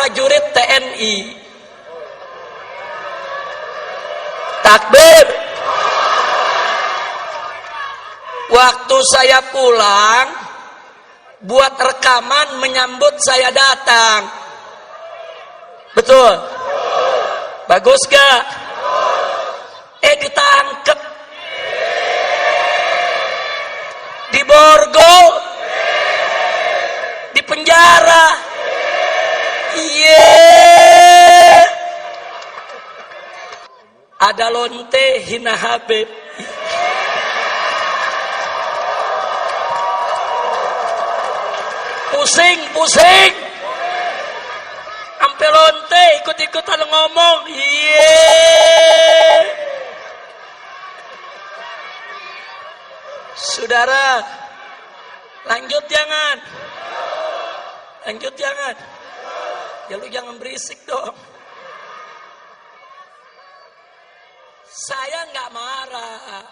prajurit TNI. Takbir. Waktu saya pulang, buat rekaman menyambut saya datang. Betul? Bagus gak? Ditangkep. Diborgo. Di penjara. Ada lonte hina Habib. Pusing. Ampe lonte ikut-ikutan ngomong. Saudara, lanjut jangan. Ya lu jangan berisik dong. Saya nggak marah.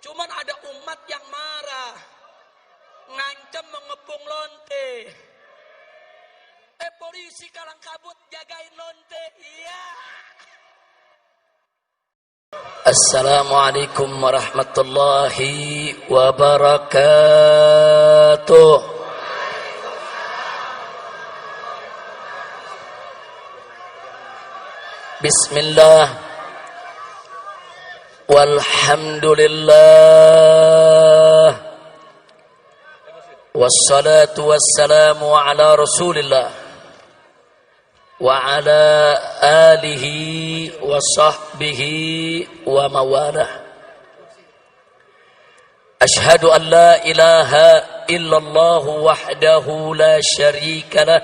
Cuman ada umat yang marah. Ngancam mengepung lonte. Polisi kalang kabut jagain lonte. Iya. Assalamualaikum warahmatullahi wabarakatuh. Bismillah. Walhamdulillah. Wassalatu wassalamu ala Rasulillah wa ala alihi wa sahbihi wa mawalah. Ashhadu an la ilaha illallah wahdahu la syarika lah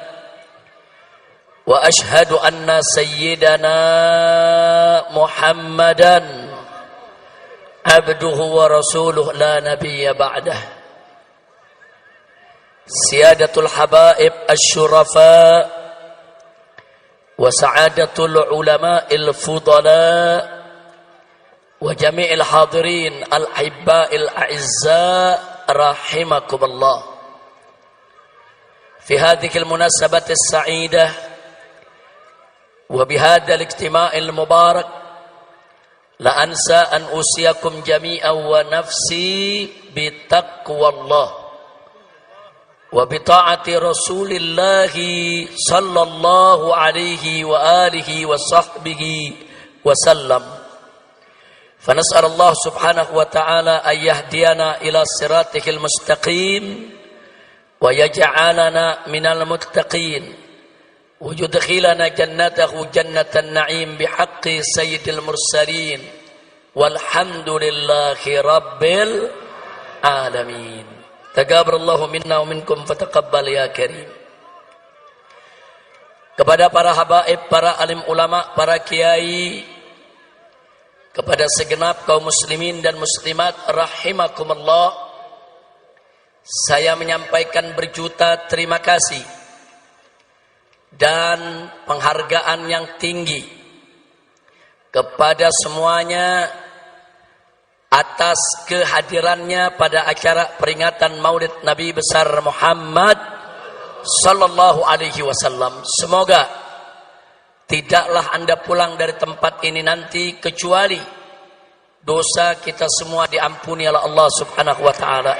wa ashhadu anna sayyidana Muhammadan abduhu wa rasuluh la nabiyya ba'dah. Siyadatul habaib asy-syurafa wa sa'adatul ulama'il fudala wa jami'il hadirin al-hibba'il a'izza rahimakumullah. Fi hadhihi al-munasabati as-sa'idah wa bihadha al-ijtima'il mubarak la ansa an usiyakum jami'an wa nafsi bi taqwallah wa bi ta'ati Rasulillah sallallahu alaihi wa alihi wa sahbihi wa sallam. Fa nas'alullah subhanahu wa ta'ala an yahdiyana ila siratihil mustaqim wa yaj'alana minal muttaqin wa yudkhilana jannatahu jannatan na'im bihaqqi sayyidil mursalin walhamdulillahi rabbil alamin. Taqabbalallahu minna wa minkum fataqabbal ya karim. Kepada para habaib, para alim ulama, para kiai, kepada segenap kaum muslimin dan muslimat rahimakumullah, saya menyampaikan berjuta terima kasih dan penghargaan yang tinggi kepada semuanya atas kehadirannya pada acara peringatan Maulid Nabi besar Muhammad sallallahu alaihi wasallam. Semoga tidaklah Anda pulang dari tempat ini nanti kecuali dosa kita semua diampuni oleh Allah Subhanahu wa taala.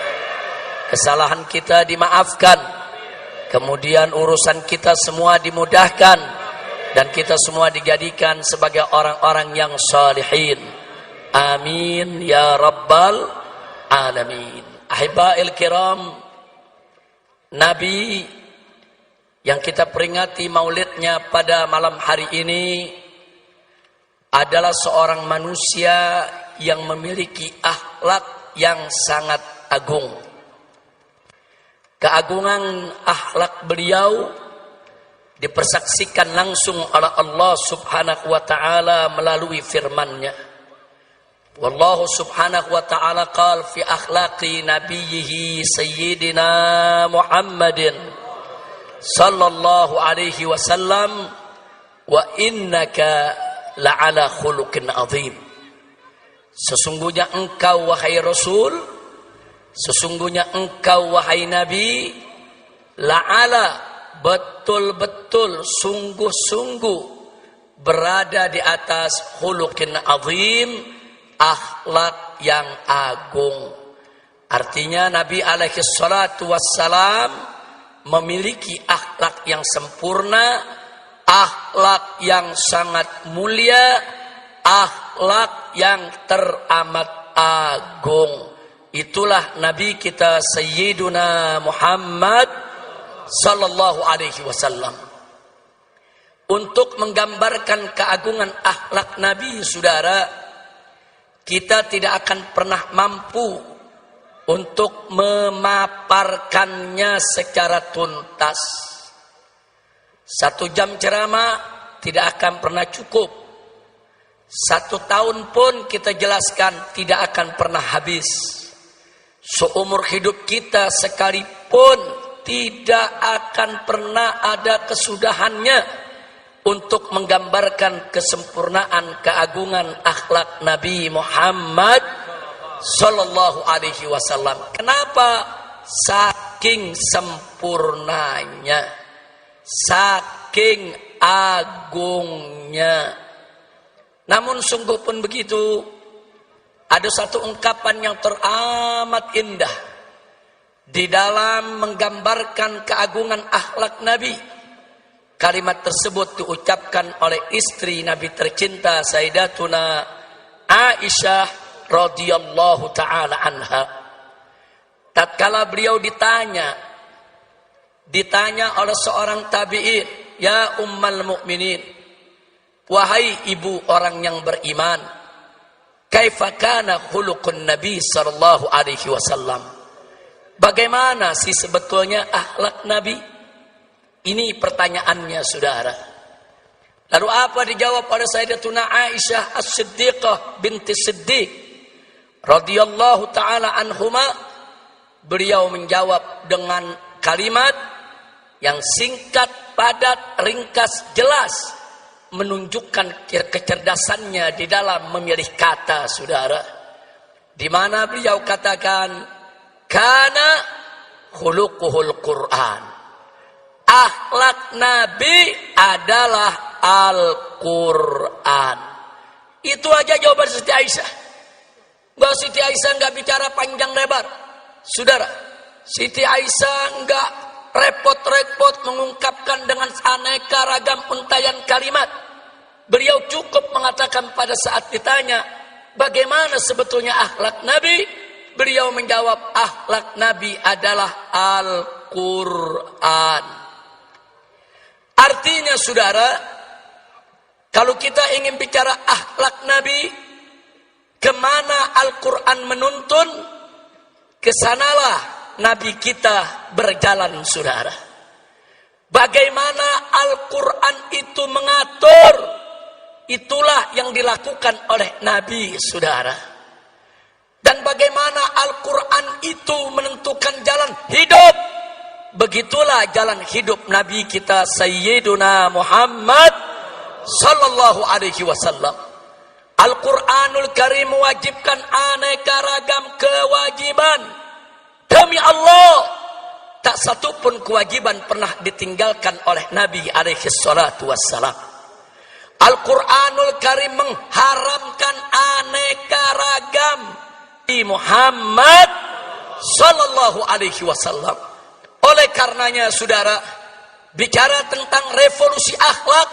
Kesalahan kita dimaafkan. Kemudian urusan kita semua dimudahkan dan kita semua dijadikan sebagai orang-orang yang salihin. Amin ya rabbal alamin. Ahibba'il kiram, Nabi yang kita peringati maulidnya pada malam hari ini adalah seorang manusia yang memiliki akhlak yang sangat agung. Keagungan akhlak beliau dipersaksikan langsung oleh Allah Subhanahu wa taala melalui firman-Nya. Wallahu subhanahu wa ta'ala qala fi akhlaqi nabiyhi sayyidina Muhammadin sallallahu alaihi wasallam wa innaka la'ala khuluqin azim. Sesungguhnya engkau wahai Rasul, sesungguhnya engkau wahai Nabi, la'ala betul-betul sungguh-sungguh berada di atas khuluqin azim, akhlak yang agung. Artinya Nabi alaihi salatu wassalam memiliki akhlak yang sempurna, akhlak yang sangat mulia, akhlak yang teramat agung. Itulah Nabi kita Sayyiduna Muhammad sallallahu alaihi wasallam. Untuk menggambarkan keagungan akhlak Nabi, saudara, kita tidak akan pernah mampu untuk memaparkannya secara tuntas. 1 jam ceramah tidak akan pernah cukup. 1 tahun pun kita jelaskan tidak akan pernah habis. Seumur hidup kita sekalipun tidak akan pernah ada kesudahannya untuk menggambarkan kesempurnaan keagungan akhlak Nabi Muhammad sallallahu alaihi wasallam. Kenapa? Saking sempurnanya, saking agungnya. Namun sungguh pun begitu, ada satu ungkapan yang teramat indah di dalam menggambarkan keagungan akhlak Nabi. Kalimat tersebut diucapkan oleh istri Nabi tercinta Sayyidatuna Aisyah radhiyallahu ta'ala anha. Tatkala beliau ditanya oleh seorang tabi'in, ya ummal mu'minin, wahai ibu orang yang beriman, kaifa kana khuluqun nabi sallallahu alaihi wasallam, bagaimana sih sebetulnya akhlak Nabi? Ini pertanyaannya, saudara. Lalu apa dijawab oleh Sayyidatuna Aisyah As-Siddiqah binti Siddiq radhiyallahu ta'ala anhuma? Beliau menjawab dengan kalimat yang singkat, padat, ringkas, jelas, menunjukkan kecerdasannya di dalam memilih kata, saudara. Di mana beliau katakan, kana khuluquhul Qur'an. Akhlak Nabi adalah Al-Quran. Itu aja jawaban Siti Aisyah. Bahwa Siti Aisyah enggak bicara panjang lebar, saudara. Siti Aisyah enggak repot-repot mengungkapkan dengan aneka ragam untayan kalimat. Beliau cukup mengatakan pada saat ditanya, bagaimana sebetulnya akhlak Nabi? Beliau menjawab, akhlak Nabi adalah Al-Quran. Artinya, saudara, kalau kita ingin bicara akhlak Nabi, kemana Al-Quran menuntun, kesanalah Nabi kita berjalan, saudara. Bagaimana Al-Quran itu mengatur, itulah yang dilakukan oleh Nabi, saudara. Dan bagaimana Al-Quran itu menentukan jalan hidup, begitulah jalan hidup Nabi kita Sayyiduna Muhammad sallallahu alaihi wasallam. Al-Quranul Karim mewajibkan aneka ragam kewajiban. Demi Allah, tak satu pun kewajiban pernah ditinggalkan oleh Nabi alaihi salatu wassalam. Al-Quranul Karim mengharamkan aneka ragam di Muhammad sallallahu alaihi wasallam. Oleh karenanya, saudara, bicara tentang revolusi akhlak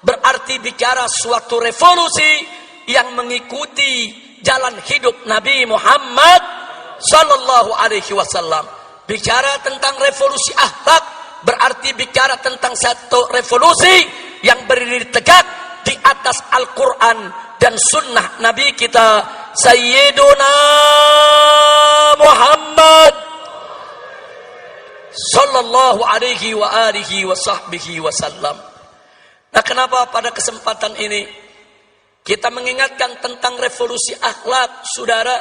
berarti bicara suatu revolusi yang mengikuti jalan hidup Nabi Muhammad sallallahu alaihi wasallam. Bicara tentang revolusi akhlak berarti bicara tentang satu revolusi yang berdiri tegak di atas Al-Quran dan sunnah Nabi kita Sayyiduna Muhammad sallallahu alaihi wa alihi wa sahbihi wasallam. Nah, kenapa pada kesempatan ini kita mengingatkan tentang revolusi akhlak, saudara?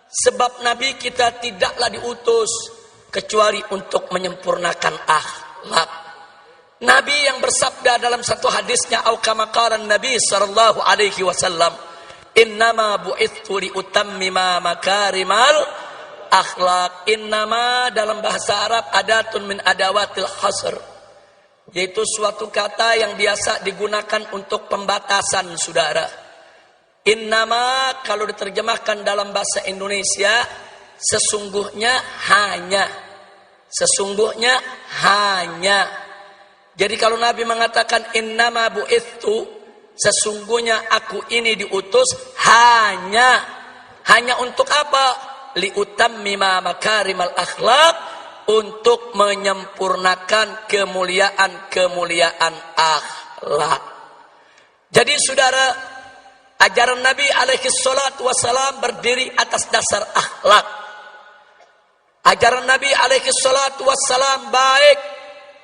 Sebab Nabi kita tidaklah diutus kecuali untuk menyempurnakan akhlak. Nabi yang bersabda dalam satu hadisnya, au kama qala Nabi sallallahu alaihi wasallam, innama bu'ithu li utammima makarimal akhlak. Innama dalam bahasa Arab adatun min adawatil hasr. yaitu suatu kata yang biasa digunakan untuk pembatasan, saudara. Innama kalau diterjemahkan dalam bahasa Indonesia, sesungguhnya hanya. Sesungguhnya hanya. Jadi kalau Nabi mengatakan innama bu'ithu, sesungguhnya aku ini diutus hanya. Hanya untuk apa? Liutammima makarimal akhlak, untuk menyempurnakan kemuliaan-kemuliaan akhlak. Jadi saudara, ajaran Nabi alaihi salatu wassalam berdiri atas dasar akhlak. Ajaran Nabi alaihi salatu wassalam baik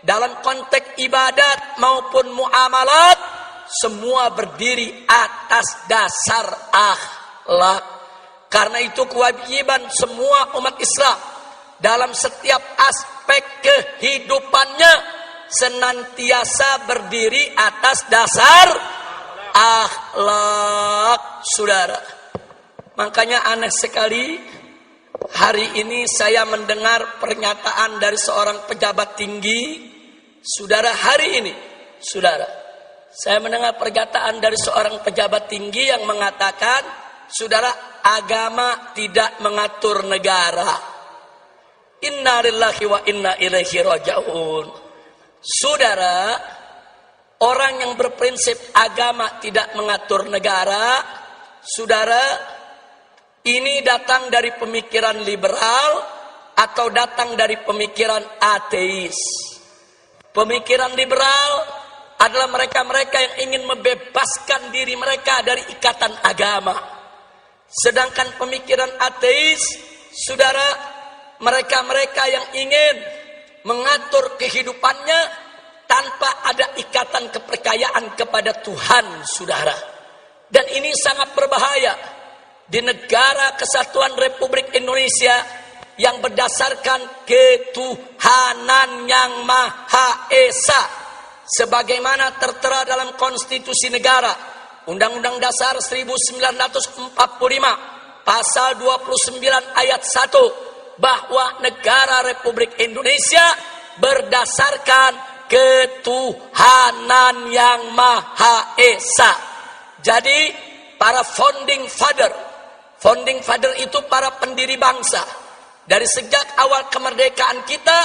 dalam konteks ibadat maupun muamalat, semua berdiri atas dasar akhlak. Karena itu kewajiban semua umat Islam dalam setiap aspek kehidupannya senantiasa berdiri atas dasar akhlak, saudara. Makanya aneh sekali, hari ini saya mendengar pernyataan dari seorang pejabat tinggi, saudara. Hari ini, saudara, saya mendengar pernyataan dari seorang pejabat tinggi yang mengatakan, saudara, agama tidak mengatur negara. Inna lillahi wa inna ilaihi raji'un. Saudara, orang yang berprinsip agama tidak mengatur negara, saudara, ini datang dari pemikiran liberal atau datang dari pemikiran ateis. Pemikiran liberal adalah mereka-mereka yang ingin membebaskan diri mereka dari ikatan agama. Sedangkan pemikiran ateis, saudara, mereka-mereka yang ingin mengatur kehidupannya tanpa ada ikatan kepercayaan kepada Tuhan, saudara. Dan ini sangat berbahaya di negara kesatuan Republik Indonesia yang berdasarkan ketuhanan yang Maha Esa, sebagaimana tertera dalam konstitusi negara, Undang-Undang Dasar 1945, pasal 29 ayat 1, bahwa negara Republik Indonesia berdasarkan ketuhanan yang Maha Esa. Jadi para founding father itu para pendiri bangsa, dari sejak awal kemerdekaan kita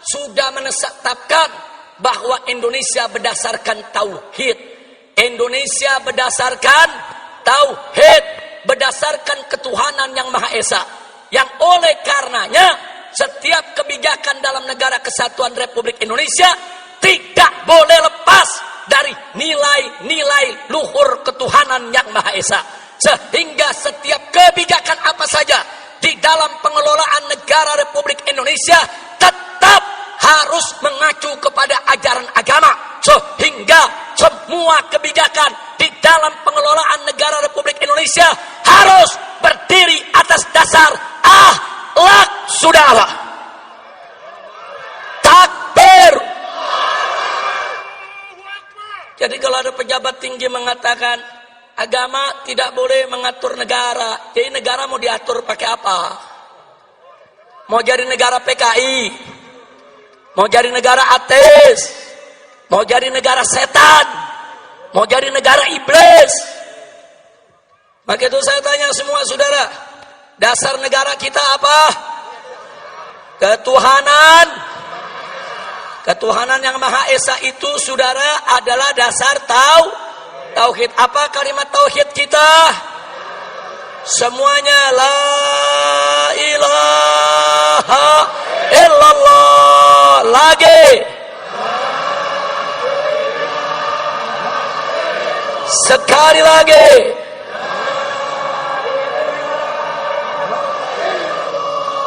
sudah menetapkan bahwa Indonesia berdasarkan tauhid. Indonesia berdasarkan tauhid, berdasarkan ketuhanan yang Maha Esa. Yang oleh karenanya setiap kebijakan dalam negara kesatuan Republik Indonesia tidak boleh lepas dari nilai-nilai luhur ketuhanan yang Maha Esa. Sehingga setiap kebijakan apa saja di dalam pengelolaan negara Republik Indonesia tetap harus mengacu kepada ajaran agama. Sehingga semua kebijakan di dalam pengelolaan negara Republik Indonesia harus berdiri atas dasar akhlak, saudara. Takbir. Jadi kalau ada pejabat tinggi mengatakan agama tidak boleh mengatur negara, jadi negara mau diatur pakai apa? Mau jadi negara PKI, mau jadi negara ateis, mau jadi negara setan, mau jadi negara iblis. Maka itu saya tanya semua saudara, dasar negara kita apa? Ketuhanan. Ketuhanan yang Maha Esa itu, saudara, adalah dasar tauhid. Apa kalimat tauhid kita? Semuanya la ilaha illallah. Lagi. Sekali lagi.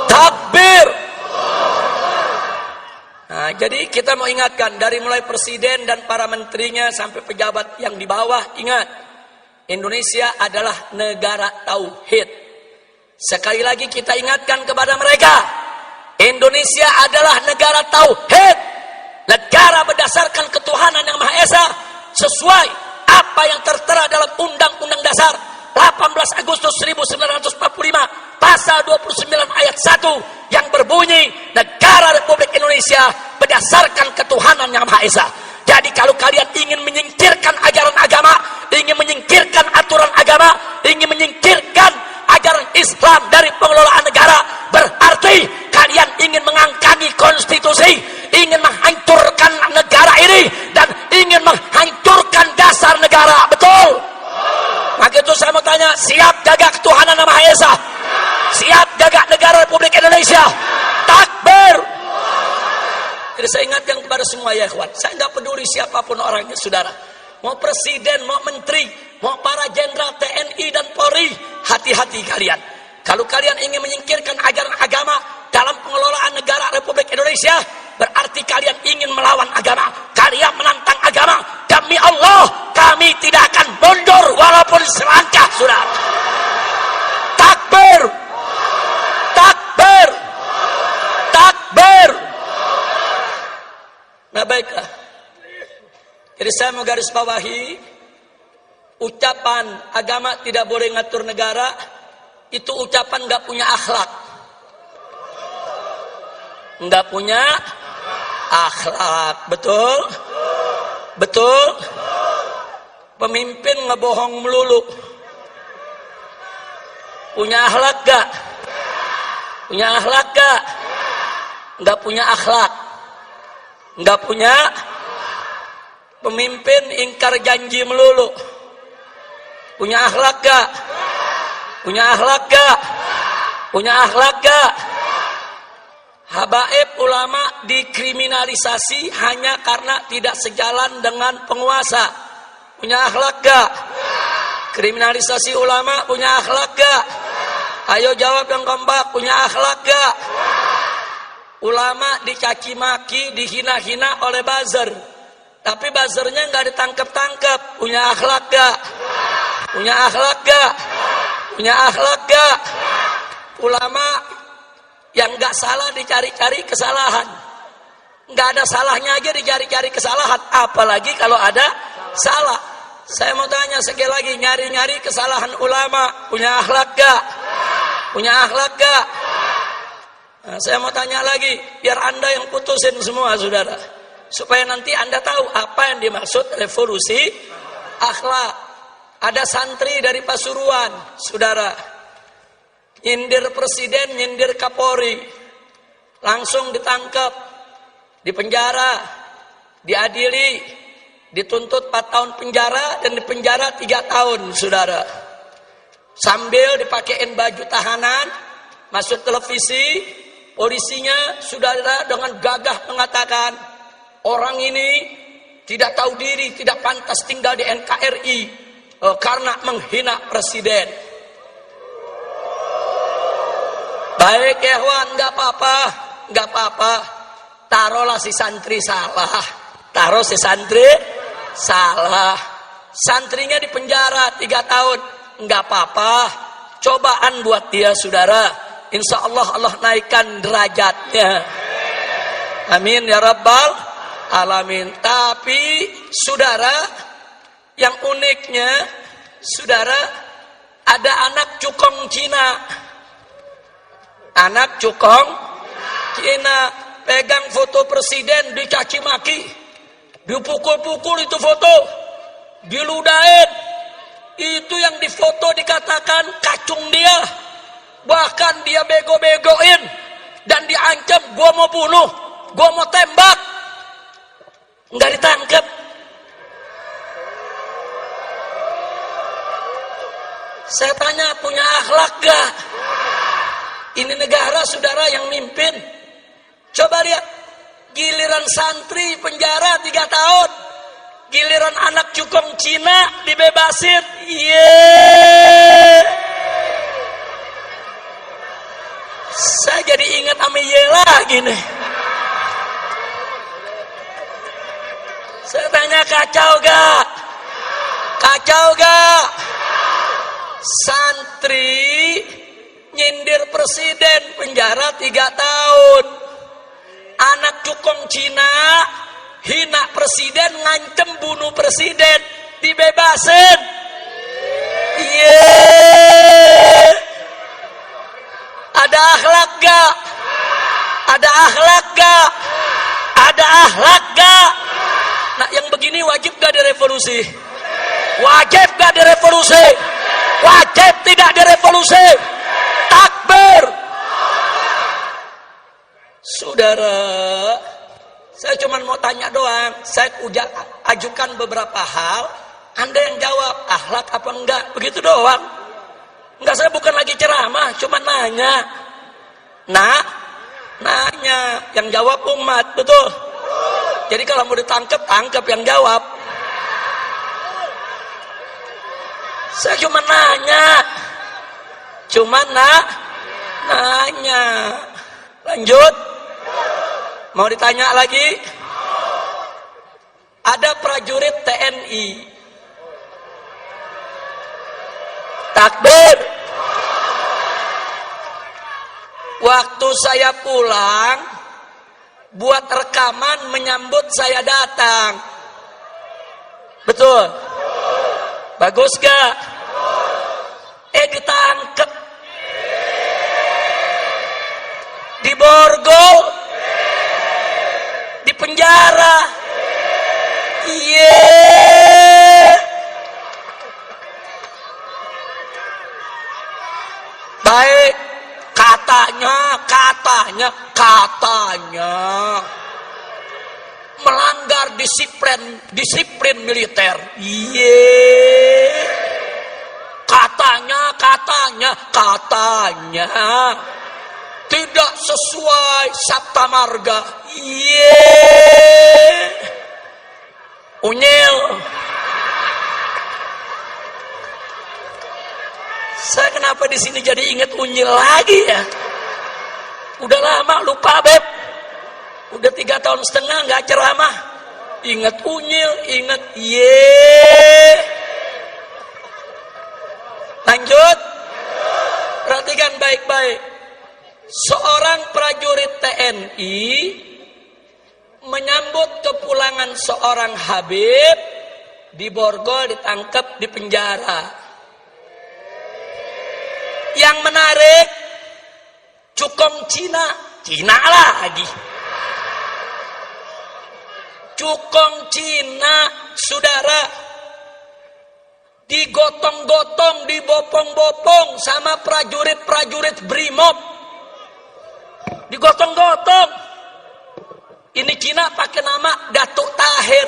Takbir. Nah, jadi kita mau ingatkan dari mulai presiden dan para menterinya sampai pejabat yang di bawah, ingat, Indonesia adalah negara tauhid. Sekali lagi kita ingatkan kepada mereka, Indonesia adalah negara tauhid, negara berdasarkan ketuhanan yang Maha Esa, sesuai apa yang tertera dalam Undang-Undang Dasar 18 Agustus 1945 pasal 29 ayat 1 yang berbunyi negara Republik Indonesia berdasarkan ketuhanan yang Maha Esa. kalau kalian ingin menyingkirkan ajaran agama, ingin menyingkirkan aturan agama, ingin menyingkirkan ajaran Islam dari pengelolaan negara, berarti kalian ingin mengangkangi konstitusi, ingin menghancurkan negara ini, dan ingin menghancurkan dasar negara. Betul? Maka itu saya mau tanya, siap jaga ketuhanan Yang Maha Esa? Siap jaga negara Republik Indonesia? Takbir! Jadi saya ingatkan kepada semua ya ikhwan, saya nggak peduli siapapun orangnya saudara, mau presiden, mau menteri, mau para jenderal TNI dan Polri, hati-hati kalian. Kalau kalian ingin menyingkirkan ajaran agama dalam pengelolaan negara Republik Indonesia, berarti kalian ingin melawan agama, kalian menantang agama. Demi Allah, kami tidak akan mundur walaupun selangkah, saudara. Takbir! Takbir! Takbir! Nah baiklah, jadi saya mau garis bawahi, ucapan agama tidak boleh ngatur negara, itu ucapan gak punya akhlak. Gak punya akhlak. Betul? Betul? Pemimpin ngebohong melulu. Punya akhlak gak? Punya akhlak gak? Gak punya akhlak. Gak punya. Pemimpin ingkar janji melulu. Punya akhlak gak? Punya akhlak gak? Punya akhlak gak? Habaib ulama dikriminalisasi hanya karena tidak sejalan dengan penguasa. Punya akhlak gak? Kriminalisasi ulama punya akhlak gak? Ayo jawab yang kompak, punya akhlak gak? Ulama dicaci maki, dihina-hina oleh buzzer, tapi buzzernya nggak ditangkap-tangkap. Punya akhlak gak? Punya akhlak gak? Punya akhlak gak? Ulama yang nggak salah dicari-cari kesalahan, nggak ada salahnya aja dicari-cari kesalahan, apalagi kalau ada salah. Saya mau tanya sekali lagi, nyari-nyari kesalahan ulama punya akhlak gak? Punya akhlak gak? Nah, saya mau tanya lagi, biar anda yang putusin semua saudara, supaya nanti anda tahu apa yang dimaksud revolusi akhlak. Ada santri dari Pasuruan saudara, nyindir presiden, nyindir Kapolri, langsung ditangkap, dipenjara, diadili, dituntut 4 tahun penjara dan dipenjara 3 tahun saudara. Sambil dipakein baju tahanan, masuk televisi, polisinya saudara dengan gagah mengatakan, orang ini tidak tahu diri, tidak pantas tinggal di NKRI karena menghina presiden. Baik ya Wan, nggak apa-apa, nggak apa-apa. Taruhlah si santri salah, taruh si santri salah, santrinya di penjara 3 tahun, nggak apa-apa. Cobaan buat dia saudara, insya Allah Allah naikkan derajatnya. Amin ya rabbal alamin. Tapi saudara, yang uniknya saudara, ada anak cukong Cina. Anak cukong Cina pegang foto presiden, dicaci maki, dipukul-pukul itu foto, diludahin. Itu yang difoto dikatakan kacung dia, bahkan dia bego-begoin dan diancam, gua mau bunuh, gua mau tembak, nggak ditangkap. Saya tanya, punya akhlak gak? Ini negara saudara yang mimpin. Coba lihat, giliran santri penjara 3 tahun, giliran anak cukong Cina dibebasin. Yeay. Saya jadi ingat Amiye lagi nih. Saya tanya, kacau gak? Kacau gak? Santri nyindir presiden penjara 3 tahun. Anak cukong Cina hina presiden, ngancem bunuh presiden, dibebasin. Yeay. Ada akhlak gak? Ada akhlak gak? Ada akhlak gak? Nah yang begini direvolusi? Wajib gak direvolusi? Wajib tidak direvolusi? Takbir. Saudara, saya cuma mau tanya doang. Saya ajukan beberapa hal, Anda yang jawab akhlak apa enggak, begitu doang. Enggak, saya bukan lagi ceramah, cuma nanya. Nanya, yang jawab umat, betul? Jadi kalau mau ditangkap, tangkap yang jawab. Saya cuma nanya. Nanya. Lanjut. Mau ditanya lagi? Ada prajurit TNI. Takbir. Waktu saya pulang, buat rekaman menyambut saya datang. Betul? Bagus gak? Ditangkep. Diborgol. Di penjara. Baik. Katanya melanggar disiplin militer. Katanya tidak sesuai Sabta Marga. Unyil. Saya kenapa di sini jadi ingat unyil lagi ya? Udah lama lupa, Beb. Udah 3 tahun setengah nggak ceramah. Ingat unyil, ingat Lanjut. Perhatikan baik-baik. Seorang prajurit TNI menyambut kepulangan seorang Habib, diborgol, ditangkap, dipenjara. Yang menarik, cukong Cina lagi. Cukong Cina, saudara, digotong-gotong, dibopong-bopong sama prajurit-prajurit Brimob. Digotong-gotong. Ini Cina pakai nama Datuk Tahir.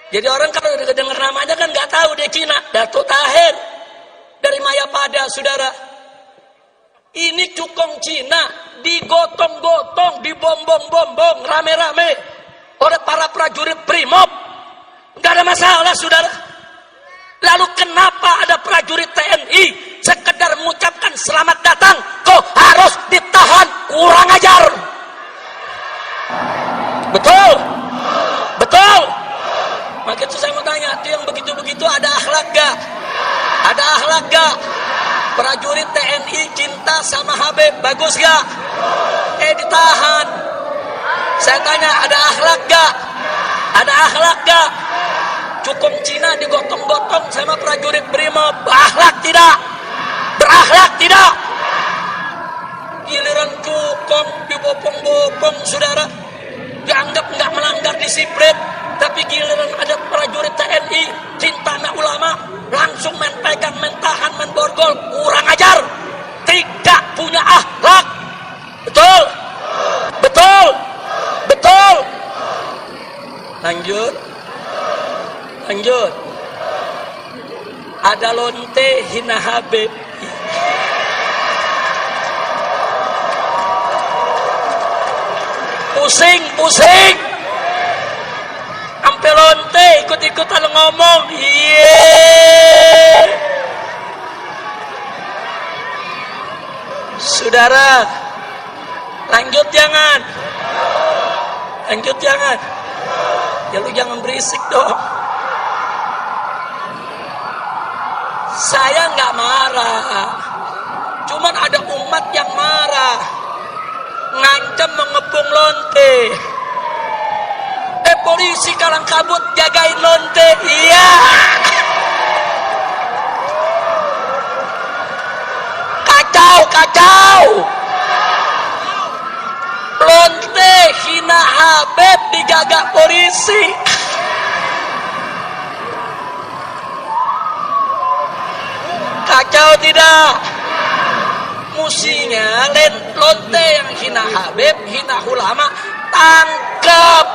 Jadi orang kalau dengar namanya kan nggak tahu dia Cina. Datuk Tahir dari Mayapada, saudara. Ini cukong Cina digotong-gotong, dibombong-bombong rame-rame oleh para prajurit Brimob. Nggak ada masalah, saudara. Lalu kenapa ada prajurit TNI sekedar mengucapkan selamat datang kok harus ditahan? Kurang ajar. Betul? Maka itu saya mau tanya, itu yang begitu-begitu ada akhlak gak? Ada akhlak gak? Prajurit TNI cinta sama Habib, bagus gak? Ditahan. Saya tanya, ada akhlak gak? Ada akhlak gak? Cukong Cina digotong-gotong sama prajurit Brimob, berakhlak tidak? Berakhlak tidak? Giliran cukong dibopong-bopong, saudara, dianggap nggak melanggar disiplin. Tapi giliran ada prajurit TNI cinta sama ulama, langsung main pegang, main tahan, main borgol. Kurang ajar. Tidak punya akhlak. Betul? Lanjut. Ada lonte hina Habib. Pusing. Sampai lonte ikut-ikutan ngomong. Saudara, lanjut jangan. Ya lu jangan berisik dong. Saya nggak marah, cuman ada umat yang marah, ngancam mengepung lonte. Polisi kalang kabut jagain lonte. Iya. Kacau. Lonte hina Habib dijaga polisi. biarin lonte yang hina Habib, hina ulama, tangkap,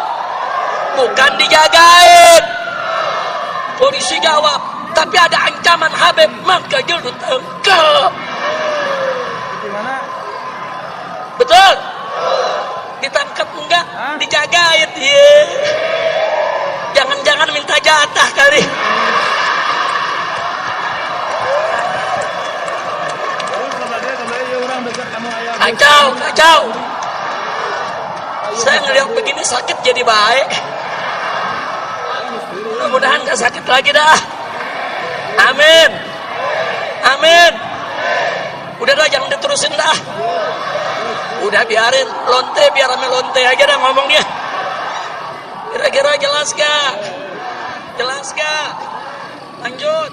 bukan dijagain. Polisi jawab, tapi ada ancaman Habib, maka jildu tangkap. Betul? Ditangkap enggak? Dijagain. Yeah. Jangan-jangan minta jatah kali. Kacau. Saya ngelihat begini sakit jadi baik. Mudah-mudahan gak sakit lagi dah. Amin. Udah dah, jangan diterusin dah. Udah biarin lonte, biar rame lonte aja dah ngomongnya. Kira-kira jelas gak? Lanjut.